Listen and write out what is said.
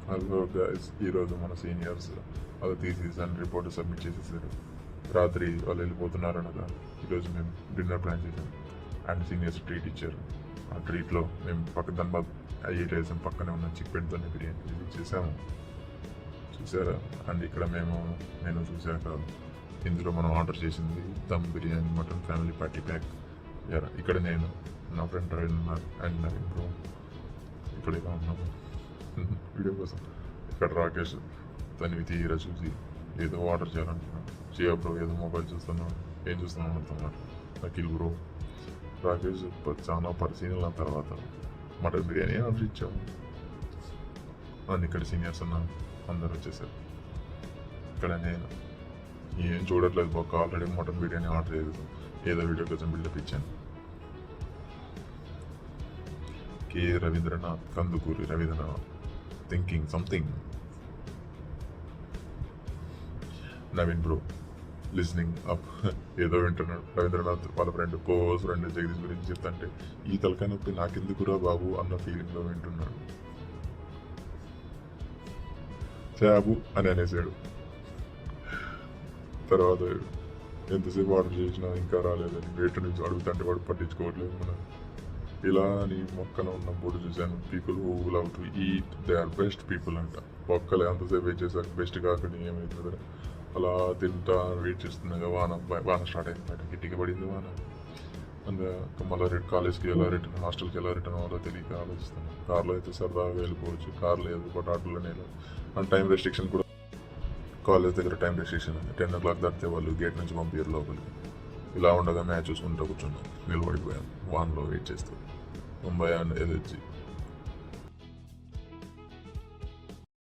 Hello guys, ఈరోజు మన seniors అది థీసిస్ అండ్ రిపోర్ట్ సబ్మిట్ చేసేసారు. రాత్రి వాళ్ళు వెళ్ళిపోతున్నారు అనగా ఈరోజు మేము డిన్నర్ ప్లాన్ చేసాం అండ్ సీనియర్స్ ట్రీట్ ఇచ్చారు. ఆ ట్రీట్లో మేము పక్క ధన్బాద్ ఐఐటి వేసాం, పక్కనే ఉన్న చిక్పెట్తోనే బిర్యానీ ఇది చేసాము. చూసారా? అండ్ ఇక్కడ నేను చూశాక ఇందులో మనం ఆర్డర్ చేసింది dum biryani mutton family party pack. ఇక్కడ నేను నా friend Ravindra and Naveen bro ఇక్కడ ఇలా ఉన్నాము వీడియో కోసం. ఇక్కడ రాకేష్ తనివి తీరా చూసి ఏదో ఆర్డర్ చేయాలనుకున్నాను. చేయా బ్రో, ఏదో మొబైల్ చూస్తున్నాను, ఏం చూస్తున్నాను అంటున్నాడు. అఖిల్ బ్రో, రాకేష్ చాలా పరిశీలన తర్వాత మటన్ బిర్యానీ ఆర్డర్ ఇచ్చాము. అండ్ ఇక్కడ సీనియర్స్ ఉన్నాను, అందరు వచ్చేసారు. ఇక్కడ నేను ఏం చూడట్లేదు బాగా, ఆల్రెడీ మటన్ బిర్యానీ ఆర్డర్ చేసాను, ఏదో వీడియో కోసం బిల్డప్ ఇచ్చాను. K Ravindranath, Kandukuri Ravindranath, thinking something. Naveen bro listening up, ఏదో వింటున్నాడు. రవీంద్రనాథ్ వాళ్ళ ఫ్రెండ్ జగదీష్ గురించి చెప్తుంటే ఈ తలకాయ నొప్పి నాకెందుకురా బాబు అన్న ఫీలింగ్లో వింటున్నాడు. చాబు అని అనేసాడు. తర్వాత ఎంతసేపు ఆర్డర్ చేసినా ఇంకా రాలేదని వెయిట్ నుంచి అడుగుతుంటే వాడు పట్టించుకోవట్లేదు. మనం ఇలా నీ మొక్కన ఉన్నప్పుడు చూశాను. People who love to eat they are best people అంట. మొక్కలు ఎంతసేపు వెయిట్ చేశాక బెస్ట్ కాకుండా ఏమవుతుంది, అలా తింటా వెయిట్ చేస్తున్నాగా వాన స్టార్ట్ అయింది. బయట గిట్టిగా పడింది వాన. అందుకే మళ్ళీ కాలేజ్కి ఎలా రిటర్న్, హాస్టల్కి ఎలా రిటర్న్ అవ్వాలో తెలియక ఆలోచిస్తున్నాను. కార్లో అయితే సరదాగా వెళ్ళిపోవచ్చు, కార్ లేదు బట్ ఆటోలోనే అండ్ టైం రెస్ట్రిక్షన్ కూడా. కాలేజ్ దగ్గర టైం రెస్ట్రిక్షన్ ఉంది, 10 o'clock దాటితే వాళ్ళు గేట్ నుంచి పంపించారు లోపలికి. ఇలా ఉండగా మ్యాచ్ చూసుకుంటూ కూర్చున్నాం, నిలబడిపోయాను వాన్లో వెయిట్ చేస్తూ. Mumbai and LHC